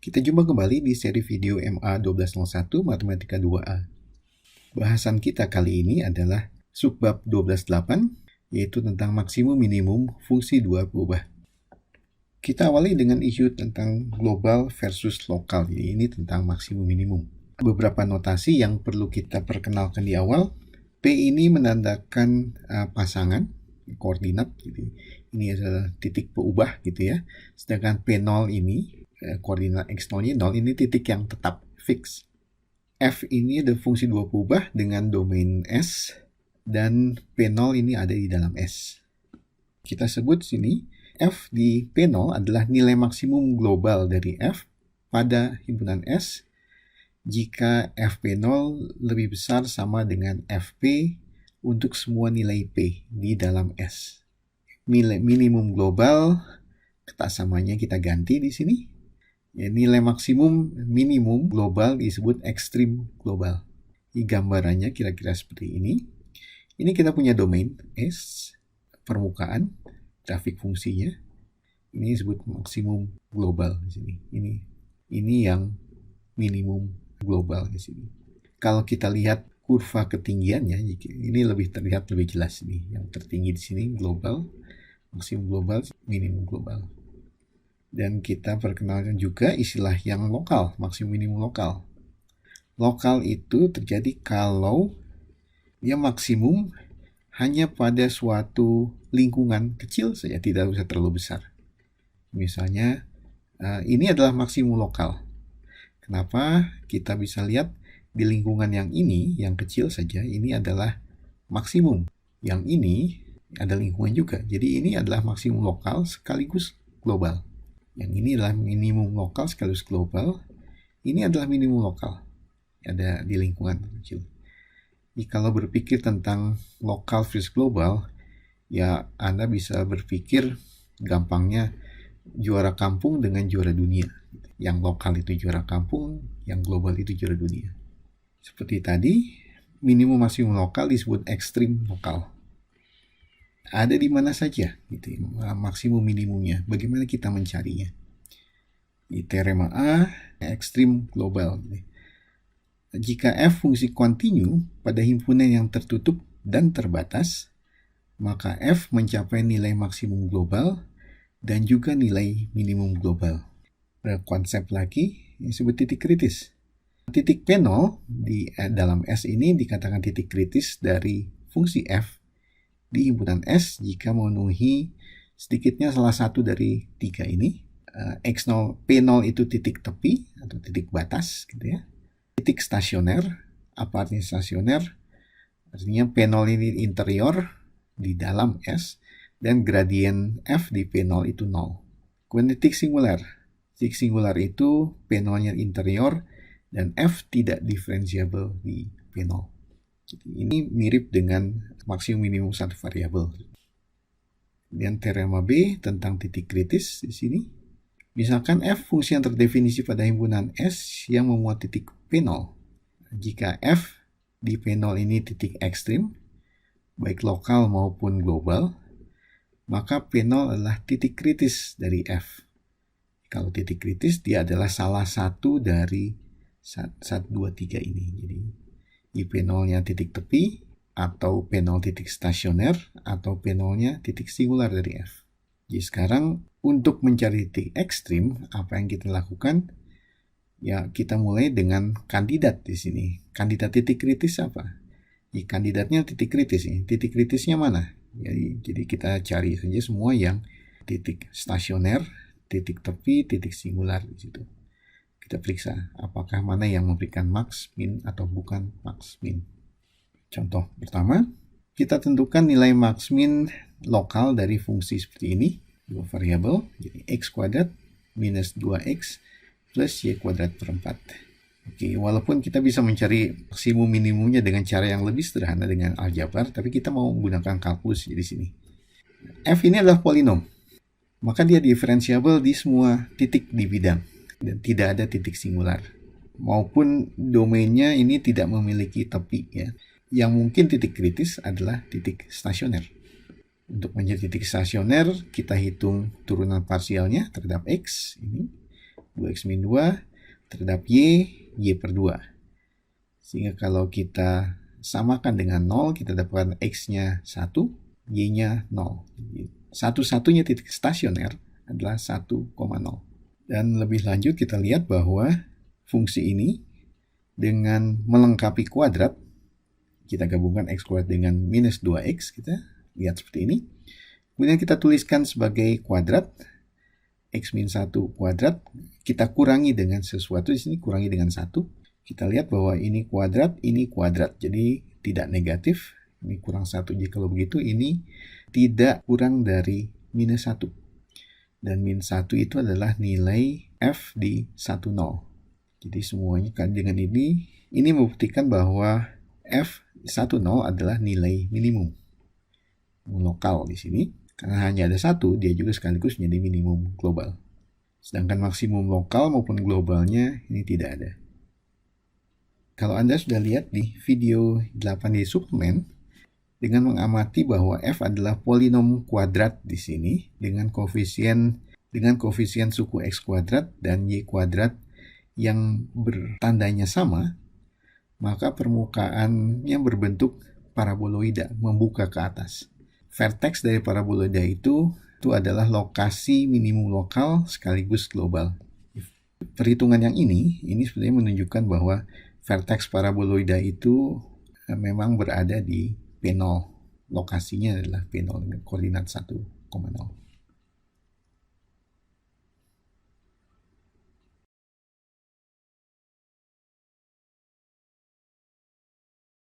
Kita jumpa kembali di seri video MA 1201 Matematika 2A. Bahasan kita kali ini adalah subbab 12.8, yaitu tentang maksimum minimum fungsi dua berubah. Kita awali dengan isu tentang global versus lokal. Jadi ini tentang maksimum minimum. Beberapa notasi yang perlu kita perkenalkan di awal. P ini menandakan pasangan koordinat. Jadi ini adalah titik berubah gitu ya. Sedangkan P0 ini koordinat x0-nya 0, ini titik yang tetap fix. F ini ada fungsi dua berubah dengan domain S, dan P0 ini ada di dalam S. Kita sebut sini F di P0 adalah nilai maksimum global dari F pada himpunan S jika Fp0 lebih besar sama dengan Fp untuk semua nilai P di dalam S. Minimum global, kata samanya kita ganti di sini. Ya, nilai maksimum minimum global disebut ekstrim global. Di gambarannya kira-kira seperti ini. Ini kita punya domain S, permukaan, grafik fungsinya. Ini disebut maksimum global di sini. Ini yang minimum global di sini. Kalau kita lihat kurva ketinggiannya, ini lebih terlihat lebih jelas nih. Yang tertinggi di sini global, maksimum global, minimum global. Dan kita perkenalkan juga istilah yang lokal, maksimum minimum lokal. Lokal itu terjadi kalau dia maksimum hanya pada suatu lingkungan kecil saja, tidak usah terlalu besar. Misalnya, ini adalah maksimum lokal. Kenapa? Kita bisa lihat di lingkungan yang ini, yang kecil saja, ini adalah maksimum. Yang ini ada lingkungan juga. Jadi ini adalah maksimum lokal sekaligus global. Yang ini adalah minimum lokal sekaligus global. Ini adalah minimum lokal. Ada di lingkungan kecil. Jadi kalau berpikir tentang lokal versus global, ya Anda bisa berpikir gampangnya juara kampung dengan juara dunia. Yang lokal itu juara kampung, yang global itu juara dunia. Seperti tadi, minimum maksimum lokal disebut ekstrim lokal. Ada di mana saja gitu, maksimum minimumnya. Bagaimana kita mencarinya? Di teorema A, ekstrim global. Jika F fungsi kontinu pada himpunan yang tertutup dan terbatas, maka F mencapai nilai maksimum global dan juga nilai minimum global. Ada konsep lagi yang disebut titik kritis. Titik P0 di dalam S ini dikatakan titik kritis dari fungsi F di himpunan S jika memenuhi sedikitnya salah satu dari tiga ini. X0, P0 itu titik tepi atau titik batas gitu ya. Titik stasioner, apa artinya stasioner? Artinya P0 ini interior di dalam S dan gradien F di P0 itu 0. Kemudian titik singular. Titik singular itu P0-nya interior dan F tidak diferensiable di P0. Ini mirip dengan maksimum minimum satu variabel. Dan teorema B tentang titik kritis di sini. Misalkan F fungsi yang terdefinisi pada himpunan S yang memuat titik P0. Jika F di P0 ini titik ekstrim, baik lokal maupun global, maka P0 adalah titik kritis dari F. Kalau titik kritis, dia adalah salah satu dari 1, 2, 3 ini. Jadi di P0-nya titik tepi, atau P0 titik stasioner, atau P0-nya titik singular dari F. Jadi sekarang untuk mencari titik ekstrim, apa yang kita lakukan? Ya, kita mulai dengan kandidat di sini. Kandidat titik kritis apa? Ya, kandidatnya titik kritis. Titik kritisnya mana? Jadi kita cari saja semua yang titik stasioner, titik tepi, titik singular di situ. Kita periksa apakah mana yang memberikan max, min, atau bukan max, min. Contoh pertama, kita tentukan nilai max, min lokal dari fungsi seperti ini. Dua variabel, jadi x kuadrat minus 2x plus y kuadrat per 4. Oke, walaupun kita bisa mencari maksimum minimumnya dengan cara yang lebih sederhana dengan aljabar, tapi kita mau menggunakan kalkulus di sini. F ini adalah polinom, maka dia diferensiable di semua titik di bidang. Dan tidak ada titik singular. Maupun domainnya ini tidak memiliki tepi ya. Yang mungkin titik kritis adalah titik stasioner. Untuk menjadi titik stasioner, kita hitung turunan parsialnya terhadap X ini. 2x min 2 terhadap y per 2. Sehingga kalau kita samakan dengan 0, kita dapatkan x-nya 1, y-nya 0. Satu-satunya titik stasioner adalah 1,0. Dan lebih lanjut kita lihat bahwa fungsi ini dengan melengkapi kuadrat, kita gabungkan x kuadrat dengan minus 2x, kita lihat seperti ini. Kemudian kita tuliskan sebagai kuadrat, x min 1 kuadrat, kita kurangi dengan sesuatu, di sini kurangi dengan 1. Kita lihat bahwa ini kuadrat, jadi tidak negatif. Ini kurang 1, jadi kalau begitu ini tidak kurang dari minus 1. Dan min 1 itu adalah nilai f di 10. Jadi semuanya kan dengan ini membuktikan bahwa f 10 adalah nilai minimum lokal di sini. Karena hanya ada 1, dia juga sekaligus menjadi minimum global. Sedangkan maksimum lokal maupun globalnya ini tidak ada. Kalau Anda sudah lihat di video 8 di suplemen, dengan mengamati bahwa f adalah polinom kuadrat di sini dengan koefisien suku x kuadrat dan y kuadrat yang bertandanya sama, maka permukaannya berbentuk paraboloida, membuka ke atas. Vertex dari paraboloida itu adalah lokasi minimum lokal sekaligus global. Perhitungan yang ini sebenarnya menunjukkan bahwa vertex paraboloida itu memang berada di P0. Lokasinya adalah P0 dengan koordinat 1,0.